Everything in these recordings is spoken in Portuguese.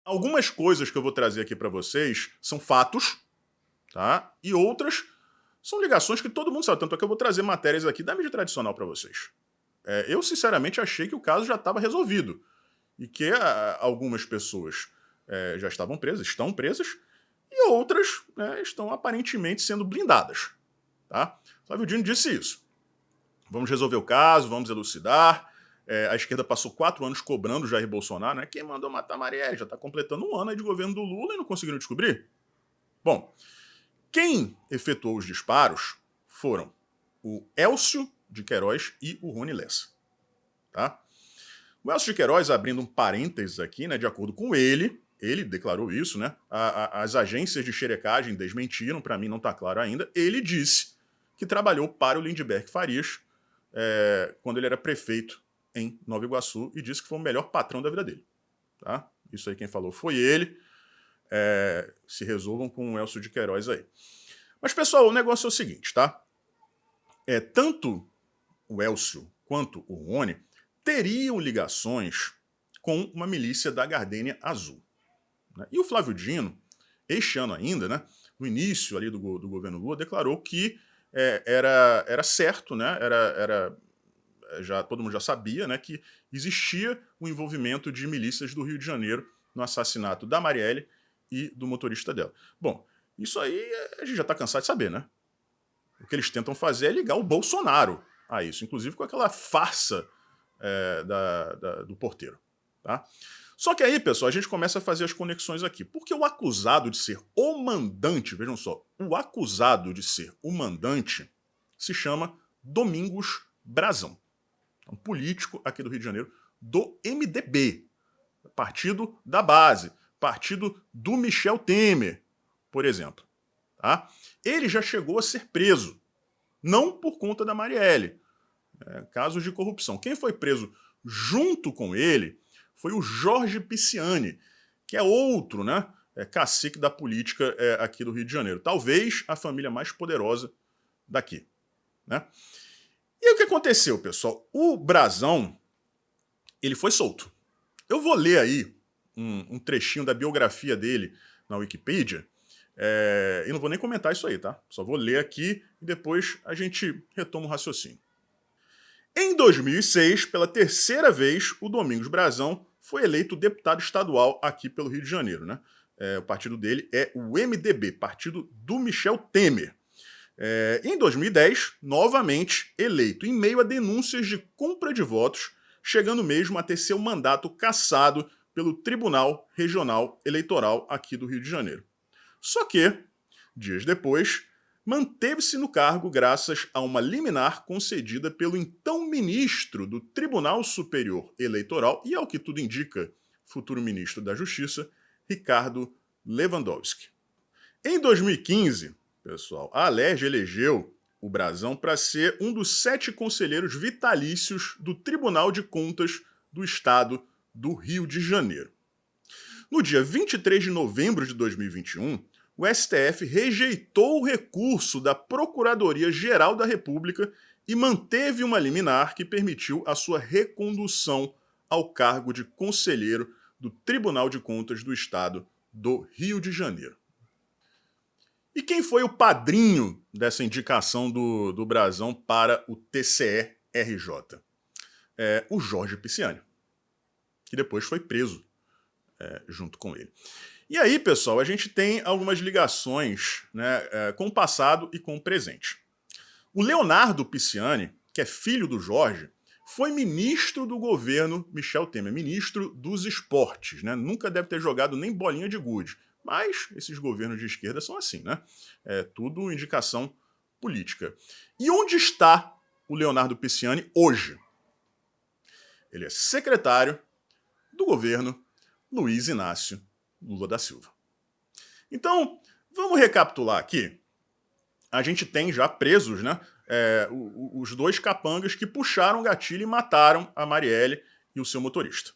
Algumas coisas que eu vou trazer aqui para vocês são fatos, tá? E outras são ligações que todo mundo sabe. Tanto é que eu vou trazer matérias aqui da mídia tradicional para vocês. Eu, sinceramente, achei que o caso já estava resolvido. E que algumas pessoas já estavam presas, estão presas, e outras estão aparentemente sendo blindadas. Tá? Flávio Dino disse isso. Vamos resolver o caso, vamos elucidar. A esquerda passou 4 anos cobrando o Jair Bolsonaro, né? Quem mandou matar Marielle? Já está completando 1 ano aí de governo do Lula e não conseguiram descobrir. Bom, quem efetuou os disparos foram o Elcio de Queiroz e o Rony Lessa. Tá? O Elcio de Queiroz, abrindo um parênteses aqui, né, de acordo com ele declarou isso, né? As agências de xerecagem desmentiram, para mim não está claro ainda. Ele disse que trabalhou para o Lindbergh Farias quando ele era prefeito em Nova Iguaçu e disse que foi o melhor patrão da vida dele. Tá? Isso aí quem falou foi ele. Se resolvam com o Elcio de Queiroz aí. Mas, pessoal, o negócio é o seguinte, tá? Tanto o Elcio quanto o Rony teriam ligações com uma milícia da Gardênia Azul. Né? E o Flávio Dino, este ano ainda, né, no início ali do governo Lula, declarou que era certo, né, todo mundo já sabia, né, que existia o envolvimento de milícias do Rio de Janeiro no assassinato da Marielle e do motorista dela. Bom, isso aí a gente já está cansado de saber, né? O que eles tentam fazer é ligar o Bolsonaro a isso, inclusive com aquela farsa do porteiro. Tá? Só que aí, pessoal, a gente começa a fazer as conexões aqui. Porque o acusado de ser o mandante, vejam só, o acusado de ser o mandante se chama Domingos Brazão. Um político aqui do Rio de Janeiro do MDB, partido da base, partido do Michel Temer, por exemplo. Tá? Ele já chegou a ser preso, não por conta da Marielle, casos de corrupção. Quem foi preso junto com ele foi o Jorge Pisciani, que é outro, né, cacique da política aqui do Rio de Janeiro. Talvez a família mais poderosa daqui. Né? E o que aconteceu, pessoal? O Brazão, ele foi solto. Eu vou ler aí um trechinho da biografia dele na Wikipedia, e não vou nem comentar isso aí, tá? Só vou ler aqui e depois a gente retoma o raciocínio. Em 2006, pela terceira vez, o Domingos Brazão foi eleito deputado estadual aqui pelo Rio de Janeiro. Né? O partido dele é o MDB, partido do Michel Temer. Em 2010, novamente eleito, em meio a denúncias de compra de votos, chegando mesmo a ter seu mandato cassado pelo Tribunal Regional Eleitoral aqui do Rio de Janeiro. Só que, dias depois, manteve-se no cargo graças a uma liminar concedida pelo então ministro do Tribunal Superior Eleitoral e, ao que tudo indica, futuro ministro da Justiça, Ricardo Lewandowski. Em 2015, pessoal, a Alerj elegeu o Brazão para ser um dos 7 conselheiros vitalícios do Tribunal de Contas do Estado do Rio de Janeiro. No dia 23 de novembro de 2021, o STF rejeitou o recurso da Procuradoria-Geral da República e manteve uma liminar que permitiu a sua recondução ao cargo de conselheiro do Tribunal de Contas do Estado do Rio de Janeiro. E quem foi o padrinho dessa indicação do Brazão para o TCE-RJ? O Jorge Pisciani, que depois foi preso junto com ele. E aí, pessoal, a gente tem algumas ligações, né, com o passado e com o presente. O Leonardo Pisciani, que é filho do Jorge, foi ministro do governo Michel Temer, ministro dos esportes. Né? Nunca deve ter jogado nem bolinha de gude. Mas esses governos de esquerda são assim, né? Tudo indicação política. E onde está o Leonardo Pisciani hoje? Ele é secretário do governo Luiz Inácio Lula da Silva. Então, vamos recapitular aqui. A gente tem já presos, né, os 2 capangas que puxaram o gatilho e mataram a Marielle e o seu motorista.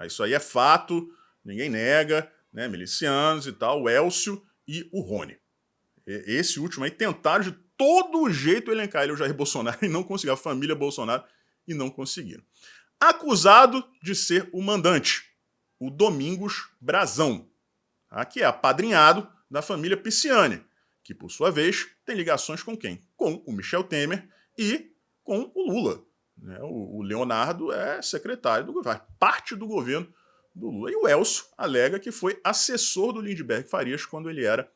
Isso aí é fato, ninguém nega, né, milicianos e tal, o Elcio e o Rony. Esse último aí tentaram de todo jeito elencar ele, o Jair Bolsonaro, e não conseguiram, a família Bolsonaro, e não conseguiram. Acusado de ser o mandante. o Domingos Brazão, tá? Que é apadrinhado da família Pisciani, que, por sua vez, tem ligações com quem? Com o Michel Temer e com o Lula. Né? O Leonardo é secretário do governo, parte do governo do Lula. E o Elcio alega que foi assessor do Lindbergh Farias quando ele era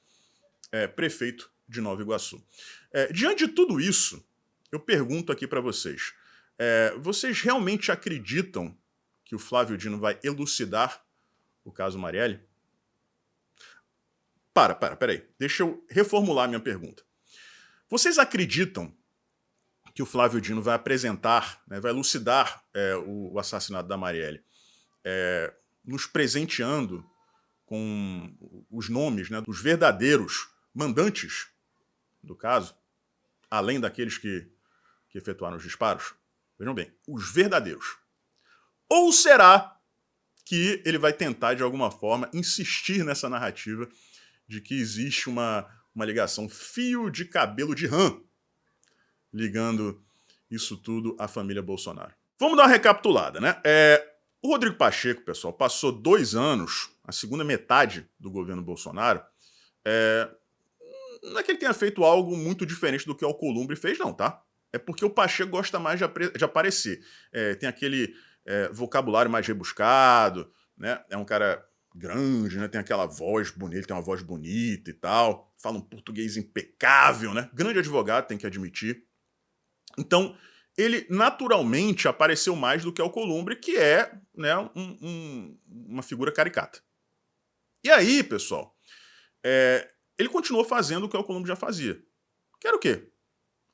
prefeito de Nova Iguaçu. Diante de tudo isso, eu pergunto aqui para vocês, vocês realmente acreditam que o Flávio Dino vai elucidar o caso Marielle? Peraí. Deixa eu reformular a minha pergunta. Vocês acreditam que o Flávio Dino vai apresentar, né, vai elucidar o assassinato da Marielle, nos presenteando com os nomes, né, dos verdadeiros mandantes do caso, além daqueles que efetuaram os disparos? Vejam bem, os verdadeiros. Ou será que ele vai tentar, de alguma forma, insistir nessa narrativa de que existe uma ligação fio de cabelo de rã ligando isso tudo à família Bolsonaro? Vamos dar uma recapitulada, né? O Rodrigo Pacheco, pessoal, passou 2 anos, a segunda metade do governo Bolsonaro, não é que ele tenha feito algo muito diferente do que o Alcolumbre fez, não, tá? É porque o Pacheco gosta mais de aparecer. Tem aquele vocabulário mais rebuscado, né? É um cara grande, né? Tem aquela voz bonita, tem uma voz bonita e tal, fala um português impecável, né? Grande advogado, tem que admitir. Então, ele naturalmente apareceu mais do que o Alcolumbre, que é, né, uma figura caricata. E aí, pessoal, ele continuou fazendo o que o Alcolumbre já fazia. Que era o quê?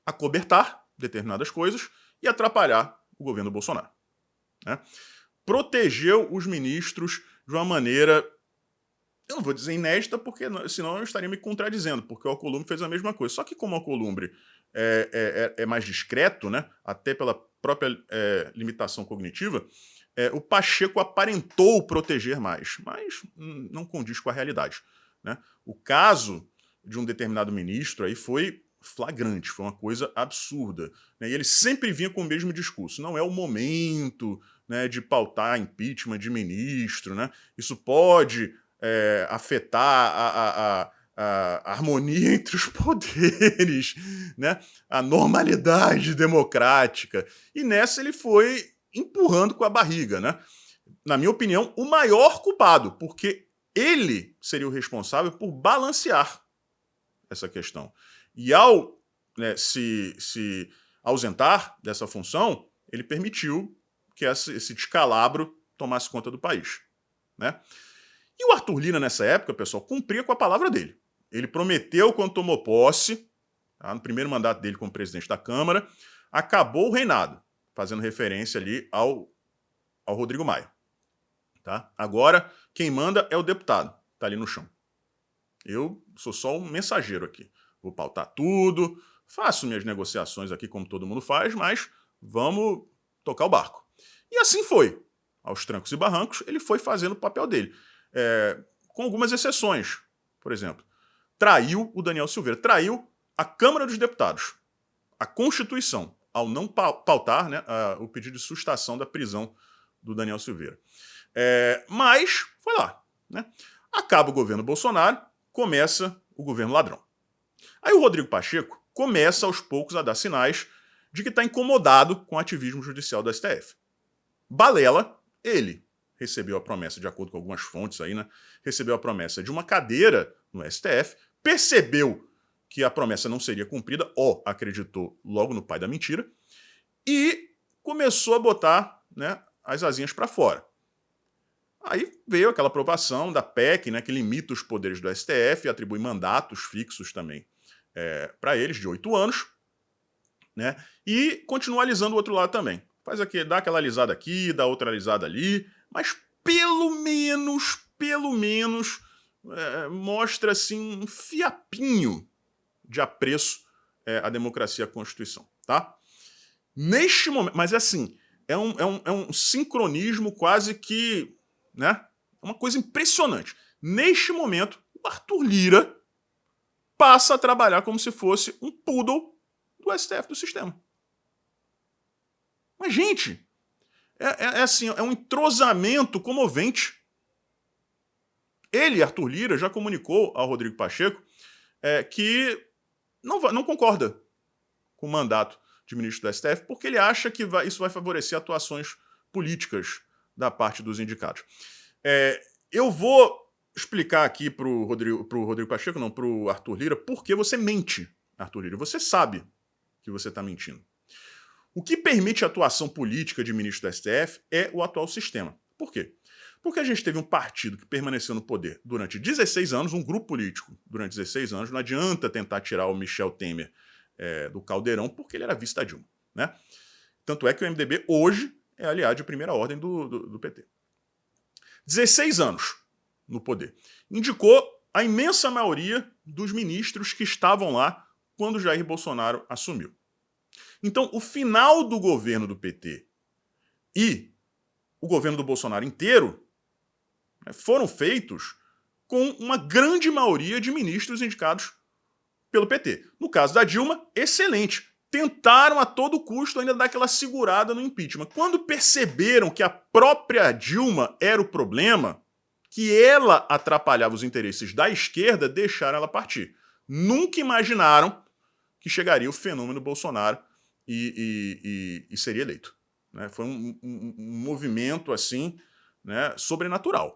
Acobertar determinadas coisas e atrapalhar o governo Bolsonaro. Né? Protegeu os ministros de uma maneira, eu não vou dizer inédita, porque senão eu estaria me contradizendo, porque o Alcolumbre fez a mesma coisa. Só que como o Alcolumbre é mais discreto, né, até pela própria limitação cognitiva, o Pacheco aparentou proteger mais, mas não condiz com a realidade. Né? O caso de um determinado ministro aí foi flagrante, foi uma coisa absurda. Né? E ele sempre vinha com o mesmo discurso. Não é o momento, né, de pautar impeachment de ministro. Né? Isso pode afetar a harmonia entre os poderes, né? A normalidade democrática. E nessa ele foi empurrando com a barriga. Né? Na minha opinião, o maior culpado, porque ele seria o responsável por balancear essa questão. E ao, né, se ausentar dessa função, ele permitiu que esse descalabro tomasse conta do país. Né? E o Arthur Lira, nessa época, pessoal, cumpria com a palavra dele. Ele prometeu, quando tomou posse, tá, no primeiro mandato dele como presidente da Câmara, acabou o reinado, fazendo referência ali ao Rodrigo Maia. Tá? Agora, quem manda é o deputado, tá ali no chão. Eu sou só um mensageiro aqui. Vou pautar tudo, faço minhas negociações aqui como todo mundo faz, mas vamos tocar o barco. E assim foi. Aos trancos e barrancos, ele foi fazendo o papel dele. Com algumas exceções. Por exemplo, traiu o Daniel Silveira, traiu a Câmara dos Deputados, a Constituição, ao não pautar, né, o pedido de sustação da prisão do Daniel Silveira. Mas foi lá. Né? Acaba o governo Bolsonaro, começa o governo ladrão. Aí o Rodrigo Pacheco começa aos poucos a dar sinais de que está incomodado com o ativismo judicial do STF. Balela, ele recebeu a promessa, de acordo com algumas fontes aí, né? Recebeu a promessa de uma cadeira no STF, percebeu que a promessa não seria cumprida, ou acreditou logo no pai da mentira, e começou a botar, né, as asinhas para fora. Aí veio aquela aprovação da PEC, né, que limita os poderes do STF e atribui mandatos fixos também para eles, de 8 anos, né, e continua alisando o outro lado também. Dá aquela alisada aqui, dá outra alisada ali, mas pelo menos, mostra assim um fiapinho de apreço à democracia e à Constituição. Tá? Neste momento, mas assim, é um sincronismo quase que, né, uma coisa impressionante. Neste momento, o Arthur Lira passa a trabalhar como se fosse um poodle do STF, do sistema. Mas, gente, assim, é um entrosamento comovente. Ele, Arthur Lira, já comunicou ao Rodrigo Pacheco que não concorda com o mandato de ministro do STF, porque ele acha que isso vai favorecer atuações políticas da parte dos indicados. Eu vou explicar aqui para o Rodrigo Pacheco, não, para o Arthur Lira, por que você mente, Arthur Lira. Você sabe que você está mentindo. O que permite a atuação política de ministro do STF é o atual sistema. Por quê? Porque a gente teve um partido que permaneceu no poder durante 16 anos, um grupo político durante 16 anos. Não adianta tentar tirar o Michel Temer do caldeirão, porque ele era vice da Dilma, né? Tanto é que o MDB hoje é aliado de primeira ordem do PT. 16 anos no poder. Indicou a imensa maioria dos ministros que estavam lá quando Jair Bolsonaro assumiu. Então, o final do governo do PT e o governo do Bolsonaro inteiro foram feitos com uma grande maioria de ministros indicados pelo PT. No caso da Dilma, excelente. Tentaram a todo custo ainda dar aquela segurada no impeachment. Quando perceberam que a própria Dilma era o problema, que ela atrapalhava os interesses da esquerda, deixaram ela partir. Nunca imaginaram que chegaria o fenômeno Bolsonaro e seria eleito. Né? Foi um movimento assim, né, sobrenatural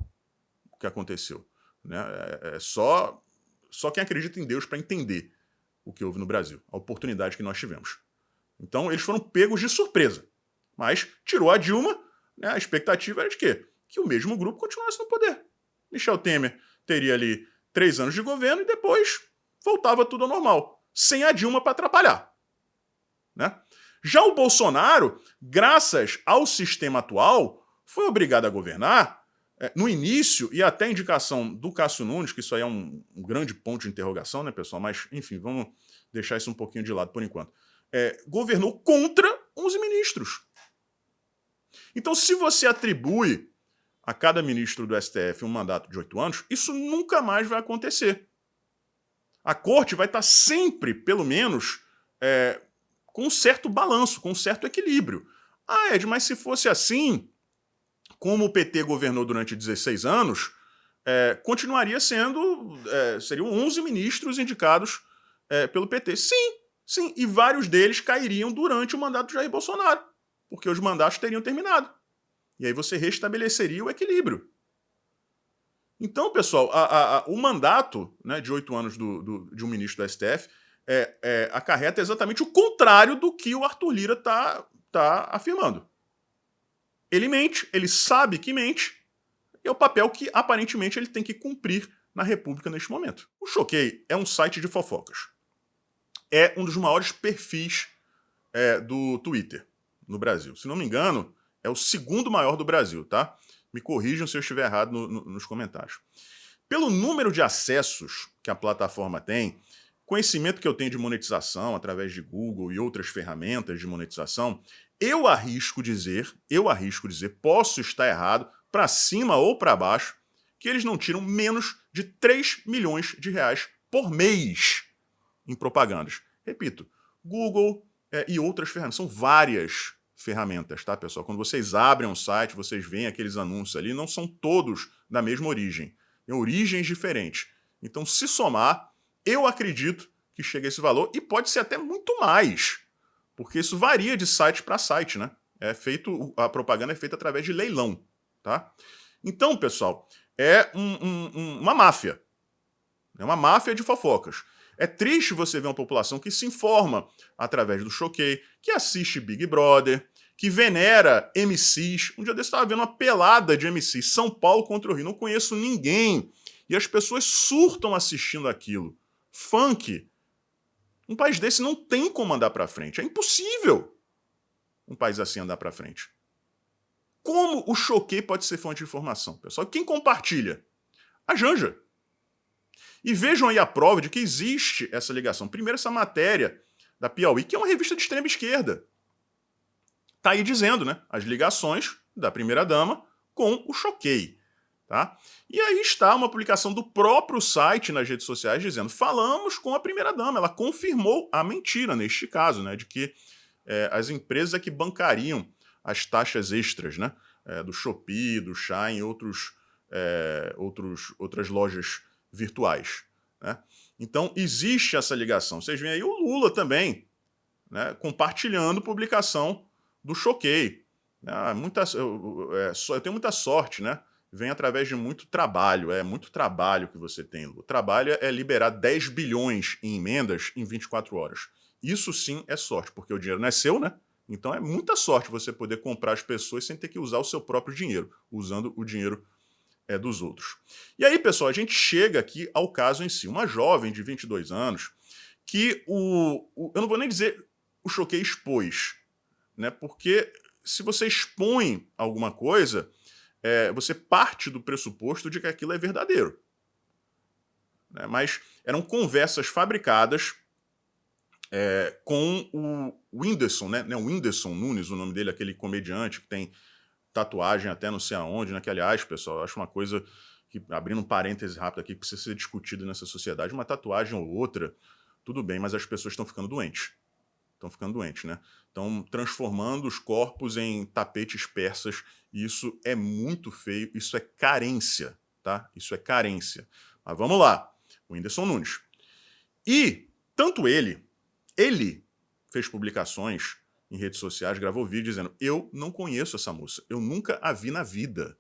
o que aconteceu. Né? Só quem acredita em Deus para entender o que houve no Brasil, a oportunidade que nós tivemos. Então eles foram pegos de surpresa. Mas tirou a Dilma, né, a expectativa era de quê? Que o mesmo grupo continuasse no poder. Michel Temer teria ali 3 anos de governo e depois voltava tudo ao normal, sem a Dilma para atrapalhar. Né? Já o Bolsonaro, graças ao sistema atual, foi obrigado a governar no início, e até a indicação do Cássio Nunes, que isso aí é um grande ponto de interrogação, né, pessoal? Mas, enfim, vamos deixar isso um pouquinho de lado por enquanto. Governou contra os ministros. Então, se você atribui a cada ministro do STF um mandato de 8 anos, isso nunca mais vai acontecer. A corte vai estar sempre, pelo menos, com um certo balanço, com um certo equilíbrio. Ah, Ed, mas se fosse assim, como o PT governou durante 16 anos, continuaria seriam 11 ministros indicados pelo PT. Sim, e vários deles cairiam durante o mandato de Jair Bolsonaro, porque os mandatos teriam terminado. E aí você restabeleceria o equilíbrio. Então, pessoal, o mandato, né, de 8 anos de um ministro do STF acarreta exatamente o contrário do que o Arthur Lira está afirmando. Ele mente, ele sabe que mente, e é o papel que aparentemente ele tem que cumprir na República neste momento. O Choquei é um site de fofocas. É um dos maiores perfis do Twitter no Brasil. Se não me engano, é o 2º maior do Brasil, tá? Me corrijam se eu estiver errado nos comentários. Pelo número de acessos que a plataforma tem, conhecimento que eu tenho de monetização através de Google e outras ferramentas de monetização, eu arrisco dizer, posso estar errado, para cima ou para baixo, que eles não tiram menos de 3 milhões de reais por mês em propagandas. Repito, Google e outras ferramentas, são várias ferramentas, tá, pessoal? Quando vocês abrem um site, vocês veem aqueles anúncios ali, não são todos da mesma origem. Tem origens diferentes. Então, se somar, eu acredito que chega a esse valor, e pode ser até muito mais, porque isso varia de site para site, né? A propaganda é feita através de leilão, tá? Então, pessoal, é uma máfia. É uma máfia de fofocas. É triste você ver uma população que se informa através do Choquei, que assiste Big Brother, que venera MCs. Um dia desse eu estava vendo uma pelada de MCs, São Paulo contra o Rio. Não conheço ninguém. E as pessoas surtam assistindo aquilo. Funk. Um país desse não tem como andar para frente. É impossível um país assim andar para frente. Como o Choquei pode ser fonte de informação, pessoal? Quem compartilha? A Janja. E vejam aí a prova de que existe essa ligação. Primeiro, essa matéria da Piauí, que é uma revista de extrema esquerda. Tá aí dizendo, né? As ligações da primeira-dama com o Choquei. Tá? E aí está uma publicação do próprio site nas redes sociais dizendo: falamos com a primeira-dama. Ela confirmou a mentira, neste caso, né? De que as empresas é que bancariam as taxas extras, né? Do Shopee, do Shine e outros outras lojas virtuais, né? Então, existe essa ligação. Vocês veem aí o Lula também, né, compartilhando publicação do Choquei. Eu tenho muita sorte, né? Vem através de muito trabalho. É muito trabalho que você tem, Lula. O trabalho é liberar 10 bilhões em emendas em 24 horas. Isso sim é sorte, porque o dinheiro não é seu, né? Então é muita sorte você poder comprar as pessoas sem ter que usar o seu próprio dinheiro, usando o dinheiro dos outros. E aí, pessoal, a gente chega aqui ao caso em si. Uma jovem de 22 anos que eu não vou nem dizer o Choquei expôs, né? Porque se você expõe alguma coisa, você parte do pressuposto de que aquilo é verdadeiro, né? Mas eram conversas fabricadas com o Whindersson, né? O Whindersson Nunes, o nome dele, aquele comediante que tem tatuagem até não sei aonde, né? Que, aliás, pessoal, eu acho uma coisa que, abrindo um parêntese rápido aqui, que precisa ser discutido nessa sociedade, uma tatuagem ou outra, tudo bem, mas as pessoas estão ficando doentes. Estão ficando doentes, né? Estão transformando os corpos em tapetes persas, e isso é muito feio, isso é carência, tá? Isso é carência. Mas vamos lá, o Whindersson Nunes. E tanto ele fez publicações em redes sociais, gravou vídeo dizendo: eu não conheço essa moça, eu nunca a vi na vida.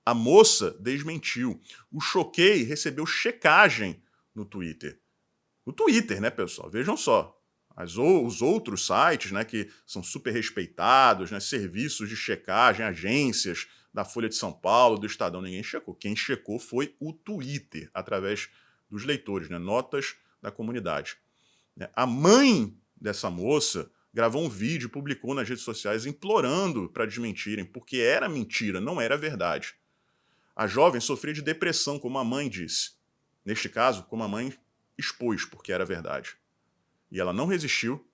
A moça desmentiu. O Choquei recebeu checagem no Twitter. No Twitter, né, pessoal? Vejam só. Os outros sites, né, que são super respeitados, né, serviços de checagem, agências da Folha de São Paulo, do Estadão, ninguém checou. Quem checou foi o Twitter, através dos leitores, né, notas da comunidade. A mãe dessa moça gravou um vídeo e publicou nas redes sociais implorando para desmentirem, porque era mentira, não era verdade. A jovem sofria de depressão, como a mãe disse. Neste caso, como a mãe expôs, porque era verdade. E ela não resistiu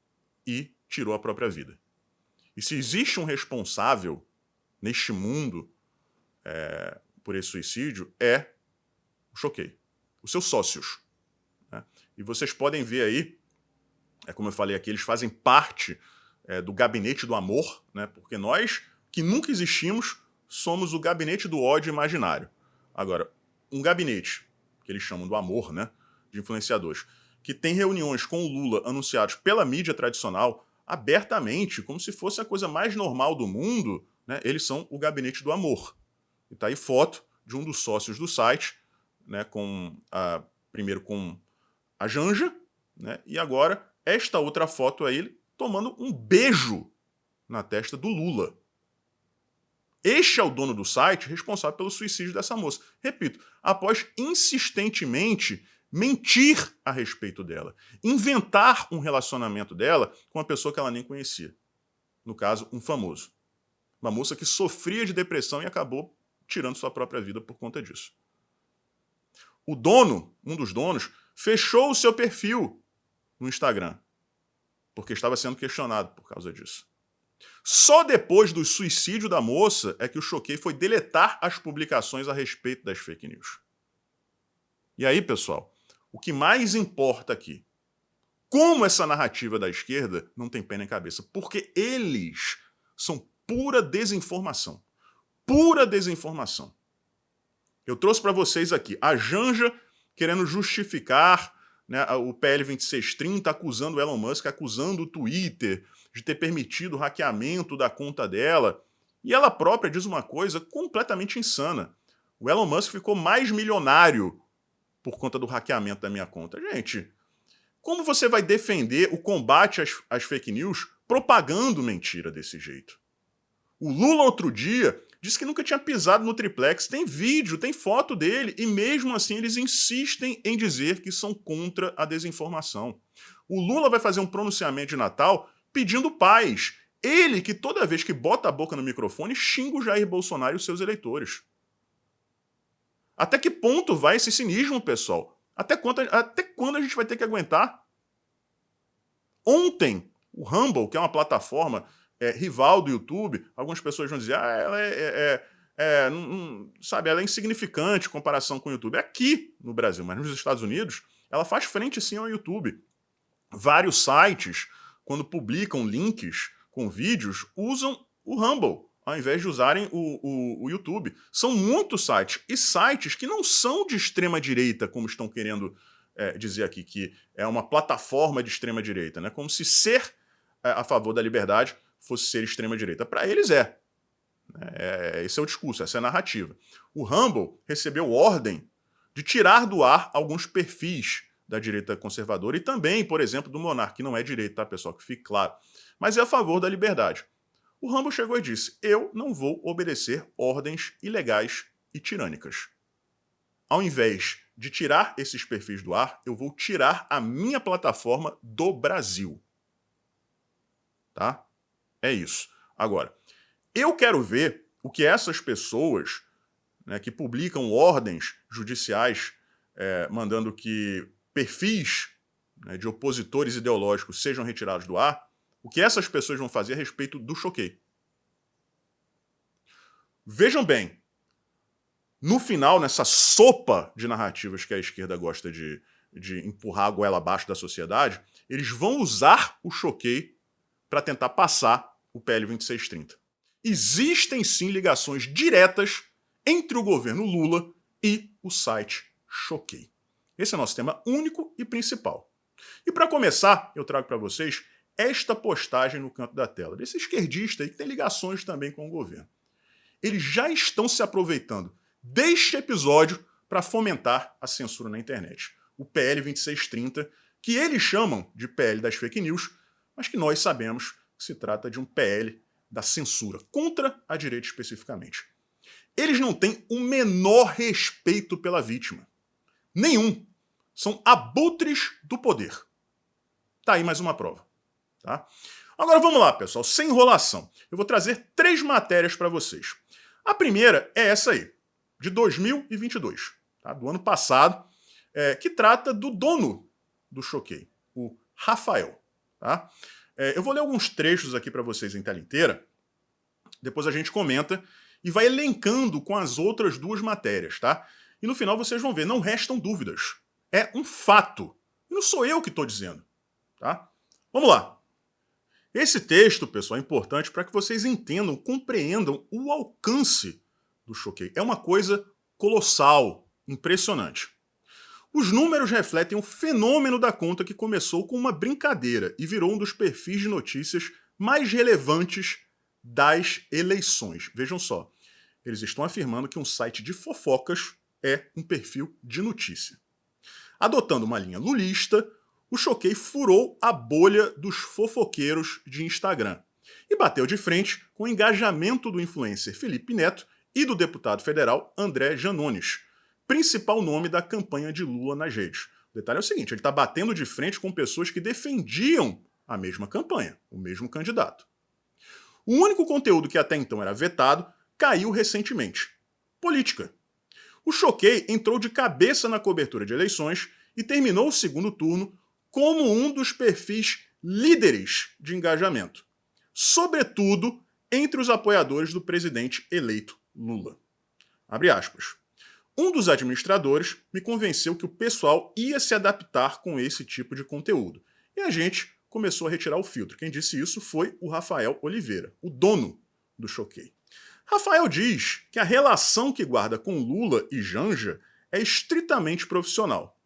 e tirou a própria vida. E se existe um responsável neste mundo por esse suicídio, é o Choquei, os seus sócios, né? E vocês podem ver aí, como eu falei aqui, eles fazem parte do gabinete do amor, né? Porque nós, que nunca existimos, somos o gabinete do ódio imaginário. Agora, um gabinete, que eles chamam do amor, né, de influenciadores, que tem reuniões com o Lula anunciados pela mídia tradicional, abertamente, como se fosse a coisa mais normal do mundo, né, eles são o gabinete do amor. E tá aí foto de um dos sócios do site, né, primeiro com a Janja, né, e agora esta outra foto é ele tomando um beijo na testa do Lula. Este é o dono do site responsável pelo suicídio dessa moça. Repito, após insistentemente mentir a respeito dela, inventar um relacionamento dela com uma pessoa que ela nem conhecia. No caso, um famoso. Uma moça que sofria de depressão e acabou tirando sua própria vida por conta disso. O dono, um dos donos, fechou o seu perfil no Instagram, porque estava sendo questionado por causa disso. Só depois do suicídio da moça é que o Choquei foi deletar as publicações a respeito das fake news. E aí, pessoal, o que mais importa aqui, como essa narrativa da esquerda não tem pé nem cabeça, porque eles são pura desinformação. Pura desinformação. Eu trouxe para vocês aqui a Janja querendo justificar, né, o PL 2630, acusando o Elon Musk, acusando o Twitter de ter permitido o hackeamento da conta dela. E ela própria diz uma coisa completamente insana. O Elon Musk ficou mais milionário por conta do hackeamento da minha conta. Gente, como você vai defender o combate às fake news propagando mentira desse jeito? O Lula, outro dia, disse que nunca tinha pisado no triplex. Tem vídeo, tem foto dele, e mesmo assim eles insistem em dizer que são contra a desinformação. O Lula vai fazer um pronunciamento de Natal pedindo paz. Ele que toda vez que bota a boca no microfone xinga o Jair Bolsonaro e os seus eleitores. Até que ponto vai esse cinismo, pessoal? Até quando a gente vai ter que aguentar? Ontem, o Rumble, que é uma plataforma rival do YouTube, algumas pessoas vão dizer, ela ela é insignificante em comparação com o YouTube. Aqui no Brasil, mas nos Estados Unidos, ela faz frente sim ao YouTube. Vários sites, quando publicam links com vídeos, usam o Rumble. ao invés de usarem o YouTube. São muitos sites, e sites que não são de extrema-direita, como estão querendo dizer aqui, que é uma plataforma de extrema-direita, né? Como se ser a favor da liberdade fosse ser extrema-direita. Para eles esse é o discurso, essa é a narrativa. O Rumble recebeu ordem de tirar do ar alguns perfis da direita conservadora e também, por exemplo, do Monark, que não é direita, tá, pessoal? Que fique claro. Mas é a favor da liberdade. O Rumble chegou e disse: eu não vou obedecer ordens ilegais e tirânicas. Ao invés de tirar esses perfis do ar, eu vou tirar a minha plataforma do Brasil. Tá? É isso. Agora, eu quero ver o que essas pessoas, né, que publicam ordens judiciais mandando que perfis, né, de opositores ideológicos sejam retirados do ar, o que essas pessoas vão fazer a respeito do Choquei. Vejam bem, no final, nessa sopa de narrativas que a esquerda gosta de empurrar a goela abaixo da sociedade, eles vão usar o Choquei para tentar passar o PL 2630. Existem sim ligações diretas entre o governo Lula e o site Choquei. Esse é o nosso tema único e principal. E para começar, eu trago para vocês esta postagem no canto da tela, desse esquerdista aí que tem ligações também com o governo. Eles já estão se aproveitando deste episódio para fomentar a censura na internet. O PL 2630, que eles chamam de PL das fake news, mas que nós sabemos que se trata de um PL da censura, contra a direita especificamente. Eles não têm o menor respeito pela vítima. Nenhum. São abutres do poder. Tá aí mais uma prova. Tá? Agora vamos lá, pessoal, sem enrolação. Eu vou trazer 3 matérias para vocês. A primeira é essa aí, de 2022, tá? Do ano passado, que trata do dono do Choquei, o Rafael. Tá? Eu vou ler alguns trechos aqui para vocês em tela inteira, depois a gente comenta e vai elencando com as outras 2 matérias, tá? E no final vocês vão ver, não restam dúvidas. É um fato. E não sou eu que estou dizendo. Tá? Vamos lá. Esse texto, pessoal, é importante para que vocês entendam, compreendam o alcance do Choquei. É uma coisa colossal, impressionante. Os números refletem o fenômeno da conta que começou com uma brincadeira e virou um dos perfis de notícias mais relevantes das eleições. Vejam só, eles estão afirmando que um site de fofocas é um perfil de notícia. Adotando uma linha lulista, o Choquei furou a bolha dos fofoqueiros de Instagram e bateu de frente com o engajamento do influencer Felipe Neto e do deputado federal André Janones, principal nome da campanha de Lula nas redes. O detalhe é o seguinte, ele está batendo de frente com pessoas que defendiam a mesma campanha, o mesmo candidato. O único conteúdo que até então era vetado caiu recentemente. Política. O Choquei entrou de cabeça na cobertura de eleições e terminou o segundo turno como um dos perfis líderes de engajamento, sobretudo entre os apoiadores do presidente eleito Lula. Abre aspas. Um dos administradores me convenceu que o pessoal ia se adaptar com esse tipo de conteúdo. E a gente começou a retirar o filtro. Quem disse isso foi o Rafael Oliveira, o dono do Choquei. Rafael diz que a relação que guarda com Lula e Janja é estritamente profissional.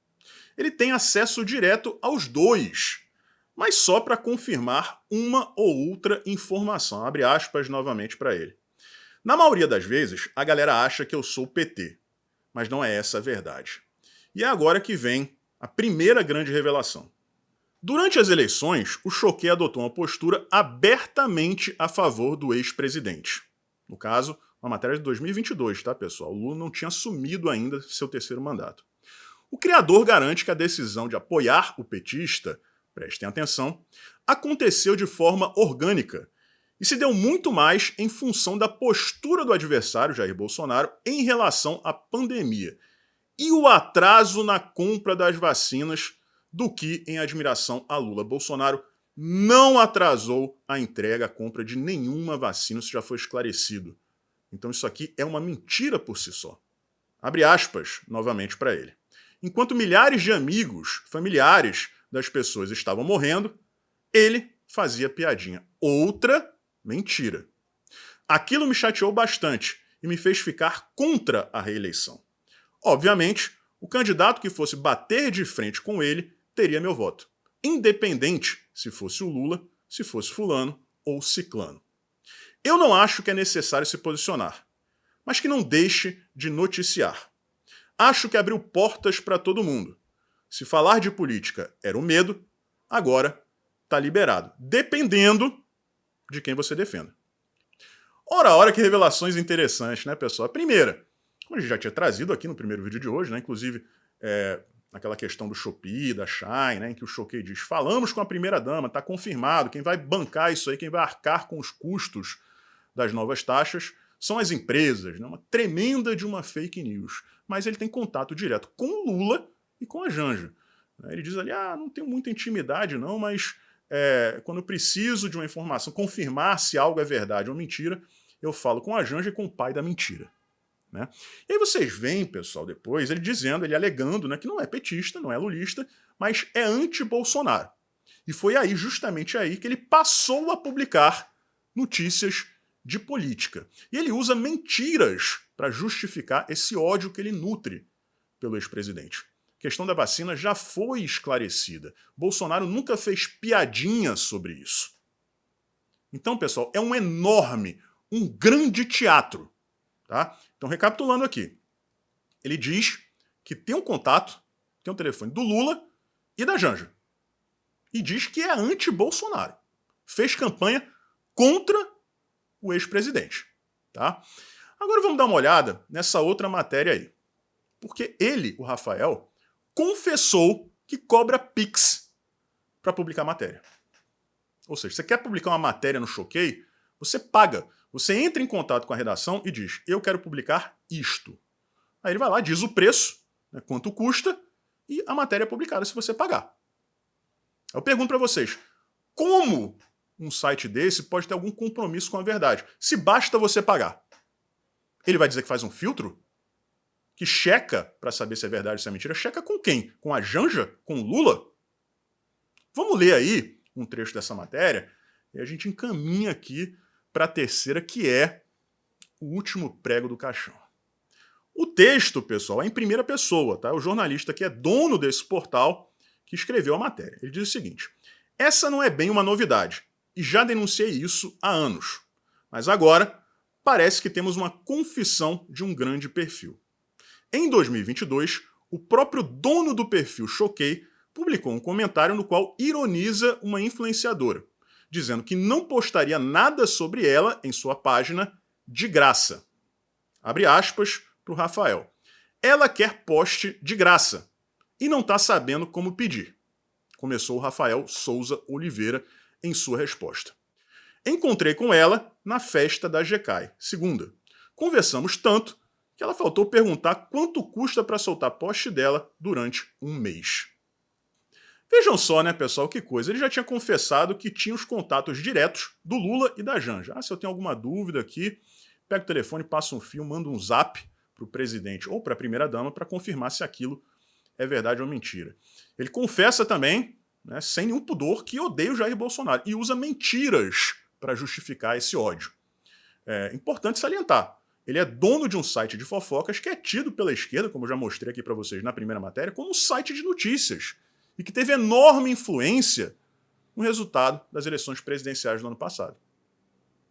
Ele tem acesso direto aos dois, mas só para confirmar uma ou outra informação. Abre aspas novamente para ele. Na maioria das vezes, a galera acha que eu sou PT, mas não é essa a verdade. E é agora que vem a primeira grande revelação. Durante as eleições, o Choquei adotou uma postura abertamente a favor do ex-presidente. No caso, uma matéria de 2022, tá, pessoal? O Lula não tinha assumido ainda seu terceiro mandato. O criador garante que a decisão de apoiar o petista, prestem atenção, aconteceu de forma orgânica e se deu muito mais em função da postura do adversário, Jair Bolsonaro, em relação à pandemia e o atraso na compra das vacinas do que em admiração a Lula. Bolsonaro não atrasou a entrega, a compra de nenhuma vacina, isso já foi esclarecido. Então isso aqui é uma mentira por si só. Abre aspas novamente para ele. Enquanto milhares de amigos, familiares das pessoas estavam morrendo, ele fazia piadinha. Outra mentira. Aquilo me chateou bastante e me fez ficar contra a reeleição. Obviamente, o candidato que fosse bater de frente com ele teria meu voto, independente se fosse o Lula, se fosse fulano ou ciclano. Eu não acho que é necessário se posicionar, mas que não deixe de noticiar. Acho que abriu portas para todo mundo. Se falar de política era o medo, agora está liberado, dependendo de quem você defenda. Ora, que revelações interessantes, né, pessoal? A primeira, como a gente já tinha trazido aqui no primeiro vídeo de hoje, né, inclusive naquela questão do Shopee, da Shine, né, em que o Choquei diz, falamos com a primeira-dama, está confirmado, quem vai bancar isso aí, quem vai arcar com os custos das novas taxas são as empresas, né, uma tremenda de uma fake news. Mas ele tem contato direto com o Lula e com a Janja. Ele diz ali, não tenho muita intimidade não, mas quando eu preciso de uma informação, confirmar se algo é verdade ou mentira, eu falo com a Janja e com o pai da mentira. Né? E aí vocês veem, pessoal, depois, ele dizendo, ele alegando, né, que não é petista, não é lulista, mas é anti-Bolsonaro. E foi aí, justamente aí, que ele passou a publicar notícias de política. E ele usa mentiras para justificar esse ódio que ele nutre pelo ex-presidente. A questão da vacina já foi esclarecida. Bolsonaro nunca fez piadinha sobre isso. Então, pessoal, é um grande teatro. Tá? Então, recapitulando aqui. Ele diz que tem um contato, tem um telefone do Lula e da Janja. E diz que é anti-Bolsonaro. Fez campanha contra o ex-presidente. Tá? Agora vamos dar uma olhada nessa outra matéria aí. Porque ele, o Rafael, confessou que cobra Pix para publicar a matéria. Ou seja, você quer publicar uma matéria no Choquei, você paga. Você entra em contato com a redação e diz, eu quero publicar isto. Aí ele vai lá, diz o preço, né, quanto custa, e a matéria é publicada se você pagar. Eu pergunto para vocês, como um site desse pode ter algum compromisso com a verdade? Se basta você pagar. Ele vai dizer que faz um filtro? Que checa para saber se é verdade ou se é mentira? Checa com quem? Com a Janja? Com o Lula? Vamos ler aí um trecho dessa matéria e a gente encaminha aqui para a terceira, que é o último prego do caixão. O texto, pessoal, é em primeira pessoa, tá? É o jornalista que é dono desse portal que escreveu a matéria. Ele diz o seguinte, essa não é bem uma novidade, e já denunciei isso há anos. Mas agora, parece que temos uma confissão de um grande perfil. Em 2022, o próprio dono do perfil Choquei publicou um comentário no qual ironiza uma influenciadora, dizendo que não postaria nada sobre ela em sua página de graça. Abre aspas para o Rafael. Ela quer poste de graça e não está sabendo como pedir. Começou o Rafael Souza Oliveira em sua resposta. Encontrei com ela na festa da GECAI, segunda. Conversamos tanto que ela faltou perguntar quanto custa para soltar post dela durante um mês. Vejam só, né, pessoal, que coisa. Ele já tinha confessado que tinha os contatos diretos do Lula e da Janja. Se eu tenho alguma dúvida aqui, pega o telefone, passa um fio, manda um zap para o presidente ou para a primeira-dama para confirmar se aquilo é verdade ou mentira. Ele confessa também, né, sem nenhum pudor, que odeia o Jair Bolsonaro e usa mentiras para justificar esse ódio. É importante salientar. Ele é dono de um site de fofocas que é tido pela esquerda, como eu já mostrei aqui para vocês na primeira matéria, como um site de notícias e que teve enorme influência no resultado das eleições presidenciais do ano passado.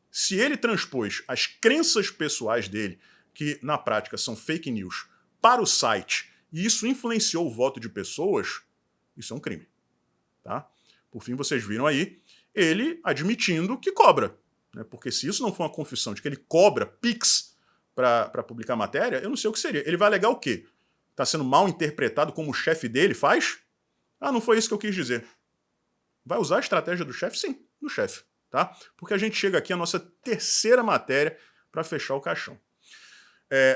Se ele transpôs as crenças pessoais dele, que na prática são fake news, para o site, e isso influenciou o voto de pessoas, isso é um crime. Tá? Por fim, vocês viram aí ele admitindo que cobra. Né? Porque se isso não for uma confissão de que ele cobra Pix para publicar matéria, eu não sei o que seria. Ele vai alegar o quê? Está sendo mal interpretado como o chefe dele faz? Não foi isso que eu quis dizer. Vai usar a estratégia do chefe? Sim, do chefe. Tá? Porque a gente chega aqui à nossa terceira matéria para fechar o caixão.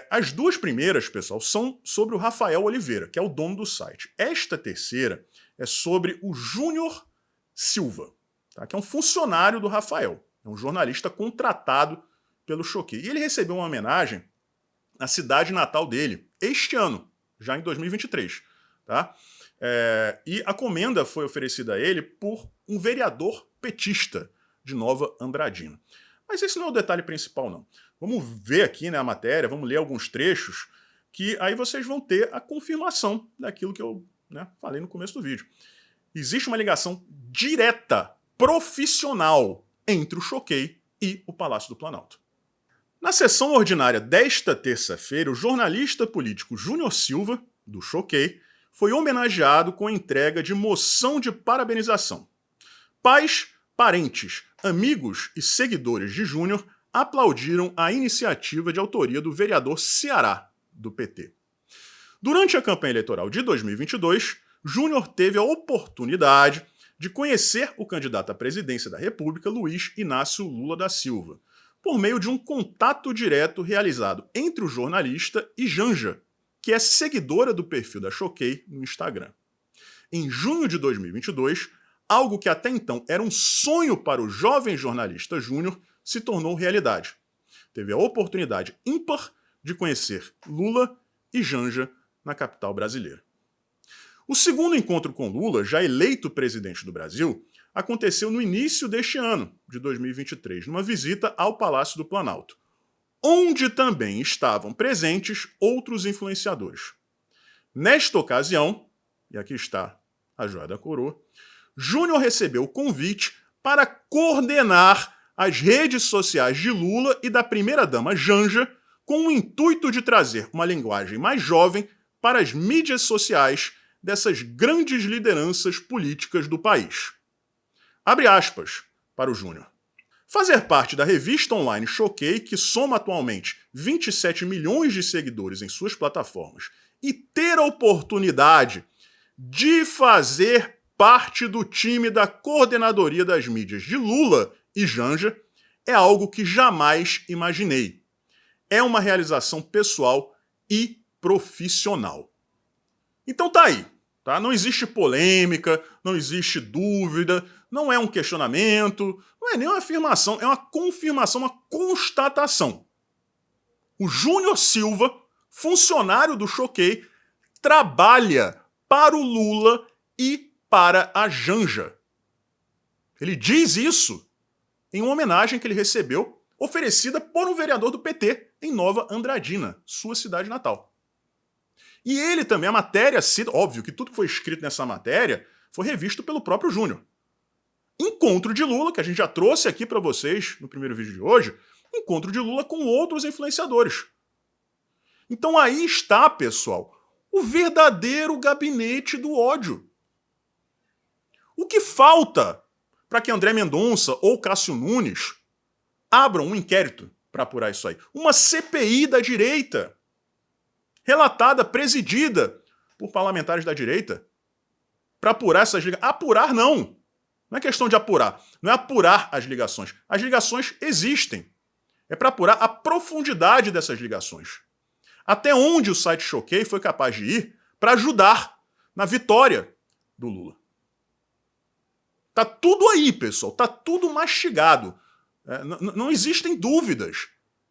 As duas primeiras, pessoal, são sobre o Rafael Oliveira, que é o dono do site. Esta terceira é sobre o Júnior Silva, tá? Que é um funcionário do Rafael. É um jornalista contratado pelo Choquei. E ele recebeu uma homenagem na cidade natal dele, este ano, já em 2023. Tá? E a comenda foi oferecida a ele por um vereador petista de Nova Andradina. Mas esse não é o detalhe principal, não. Vamos ver aqui, né, a matéria, vamos ler alguns trechos, que aí vocês vão ter a confirmação daquilo que eu, né, falei no começo do vídeo. Existe uma ligação direta, profissional, entre o Choquei e o Palácio do Planalto. Na sessão ordinária desta terça-feira, o jornalista político Júnior Silva, do Choquei, foi homenageado com a entrega de moção de parabenização. Pais, parentes, amigos e seguidores de Júnior aplaudiram a iniciativa de autoria do vereador Ceará, do PT. Durante a campanha eleitoral de 2022, Júnior teve a oportunidade de conhecer o candidato à presidência da República, Luiz Inácio Lula da Silva, por meio de um contato direto realizado entre o jornalista e Janja, que é seguidora do perfil da Choquei no Instagram. Em junho de 2022, algo que até então era um sonho para o jovem jornalista Júnior se tornou realidade. Teve a oportunidade ímpar de conhecer Lula e Janja na capital brasileira. O segundo encontro com Lula, já eleito presidente do Brasil, aconteceu no início deste ano, de 2023, numa visita ao Palácio do Planalto, onde também estavam presentes outros influenciadores. Nesta ocasião, e aqui está a joia da coroa, Júnior recebeu o convite para coordenar as redes sociais de Lula e da primeira-dama Janja, com o intuito de trazer uma linguagem mais jovem para as mídias sociais dessas grandes lideranças políticas do país. Abre aspas para o Júnior. Fazer parte da revista online Choquei, que soma atualmente 27 milhões de seguidores em suas plataformas, e ter a oportunidade de fazer parte do time da coordenadoria das mídias de Lula e Janja é algo que jamais imaginei. É uma realização pessoal e profissional. Então tá aí. Tá? Não existe polêmica, não existe dúvida, não é um questionamento, não é nem uma afirmação, é uma confirmação, uma constatação. O Júnior Silva, funcionário do Choquei, trabalha para o Lula e para a Janja. Ele diz isso em uma homenagem que ele recebeu, oferecida por um vereador do PT em Nova Andradina, sua cidade natal. E ele também, a matéria cita, óbvio que tudo que foi escrito nessa matéria foi revisto pelo próprio Júnior. Encontro de Lula, que a gente já trouxe aqui para vocês no primeiro vídeo de hoje, encontro de Lula com outros influenciadores. Então aí está, pessoal, o verdadeiro gabinete do ódio. O que falta para que André Mendonça ou Cássio Nunes abram um inquérito para apurar isso aí? Uma CPI da direita, relatada, presidida por parlamentares da direita, para apurar essas ligações. Apurar não. Não é questão de apurar. Não é apurar as ligações. As ligações existem. É para apurar a profundidade dessas ligações. Até onde o site Choquei foi capaz de ir para ajudar na vitória do Lula. Tá tudo aí, pessoal. Tá tudo mastigado. Não existem dúvidas.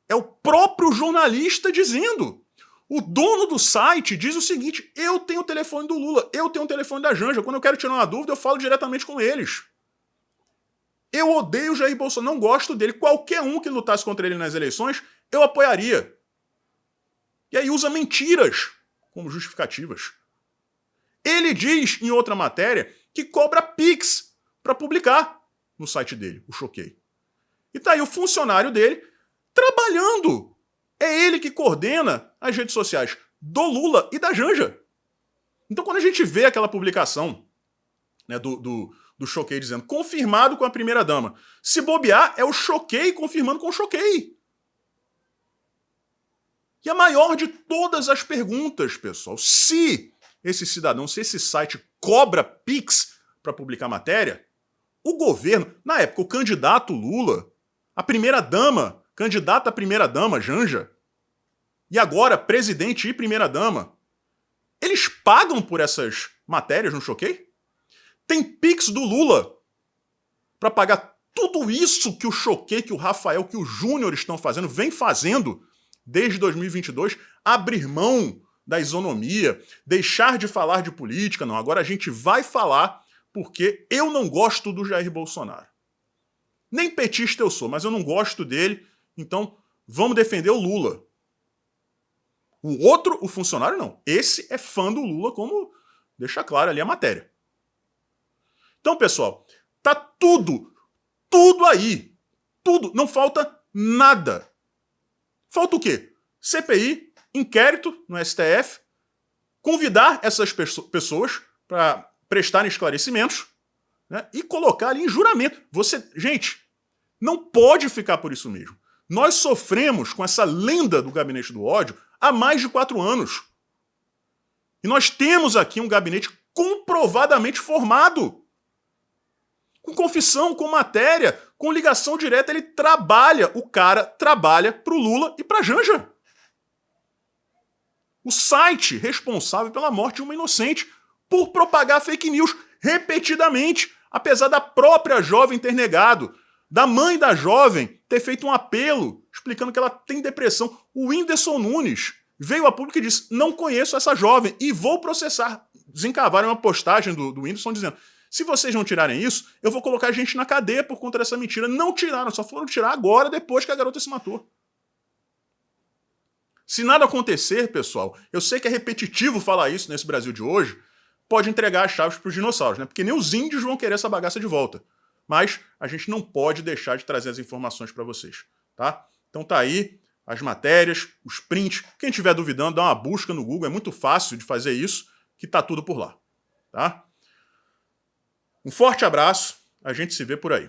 É o próprio jornalista dizendo. O dono do site diz o seguinte: eu tenho o telefone do Lula, eu tenho o telefone da Janja, quando eu quero tirar uma dúvida eu falo diretamente com eles. Eu odeio o Jair Bolsonaro, não gosto dele. Qualquer um que lutasse contra ele nas eleições, eu apoiaria. E aí usa mentiras como justificativas. Ele diz, em outra matéria, que cobra Pix para publicar no site dele, o Choquei. E tá aí o funcionário dele trabalhando. É ele que coordena as redes sociais do Lula e da Janja. Então quando a gente vê aquela publicação, né, do Choquei dizendo confirmado com a primeira-dama, se bobear é o Choquei confirmando com o Choquei. E a maior de todas as perguntas, pessoal, se esse cidadão, se esse site cobra Pix para publicar matéria, o governo, na época o candidato Lula, a primeira-dama, candidata à primeira-dama, Janja, e agora presidente e primeira-dama, eles pagam por essas matérias no Choquei? Tem Pix do Lula para pagar tudo isso que o Choquei, que o Rafael, que o Júnior estão fazendo, vem fazendo desde 2022, abrir mão da isonomia, deixar de falar de política, não, agora a gente vai falar porque eu não gosto do Jair Bolsonaro. Nem petista eu sou, mas eu não gosto dele, então vamos defender o Lula. O outro, o funcionário, não. Esse é fã do Lula, como deixa claro ali a matéria. Então, pessoal, tá tudo aí. Tudo, não falta nada. Falta o quê? CPI, inquérito no STF, convidar essas pessoas para prestarem esclarecimentos, né, e colocar ali em juramento. Gente, não pode ficar por isso mesmo. Nós sofremos com essa lenda do gabinete do ódio há mais de 4 anos. E nós temos aqui um gabinete comprovadamente formado. Com confissão, com matéria, com ligação direta, o cara trabalha pro Lula e pra Janja. O site responsável pela morte de uma inocente por propagar fake news repetidamente, apesar da própria jovem ter negado, da mãe da jovem ter feito um apelo explicando que ela tem depressão. O Whindersson Nunes veio a público e disse: não conheço essa jovem e vou processar. Desencavaram uma postagem do Whindersson dizendo: se vocês não tirarem isso, eu vou colocar a gente na cadeia por conta dessa mentira. Não tiraram, só foram tirar agora, depois que a garota se matou. Se nada acontecer, pessoal, eu sei que é repetitivo falar isso nesse Brasil de hoje, pode entregar as chaves para os dinossauros, né? Porque nem os índios vão querer essa bagaça de volta. Mas a gente não pode deixar de trazer as informações para vocês, tá? Então tá aí as matérias, os prints. Quem estiver duvidando, dá uma busca no Google, é muito fácil de fazer isso, que tá tudo por lá, tá? Um forte abraço, a gente se vê por aí.